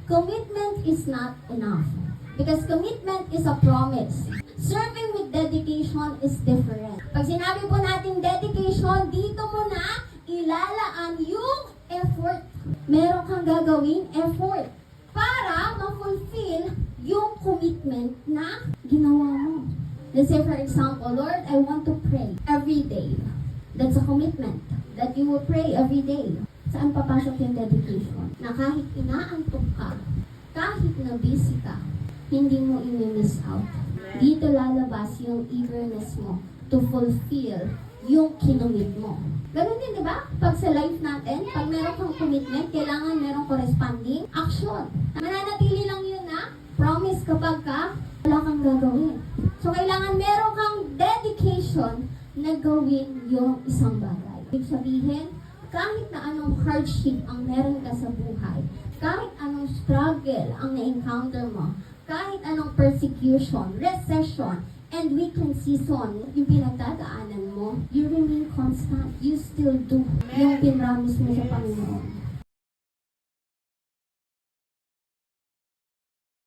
commitment is not enough. Because commitment is a promise. Serving with dedication is different. Pag sinabi po natin dedication, dito mo na ilalaan yung effort. Meron kang gagawin effort para ma-fulfill yung commitment na ginawa mo. Let's say for example, Lord, I want to pray every day. That's a commitment that you will pray every day. Saan papasok yung dedication? Na kahit inaantok ka, kahit na busy ka, hindi mo i-miss out. Dito lalabas yung eagerness mo to fulfill yung kinumit mo. Ganun din, di ba? Pag sa life natin, pag meron kang commitment, kailangan meron corresponding action. Mananatili lang yun na promise kapag ka wala kang gagawin. So, kailangan meron kang dedication na gawin yung isang bagay. Ibig sabihin, kahit na anong hardship ang meron ka sa buhay, kahit anong struggle ang na-encounter mo, kahit anong persecution, recession, and weekend season, yung pinagdadaanan mo, you remain constant. You still do yung pinramis mo sa Panginoon.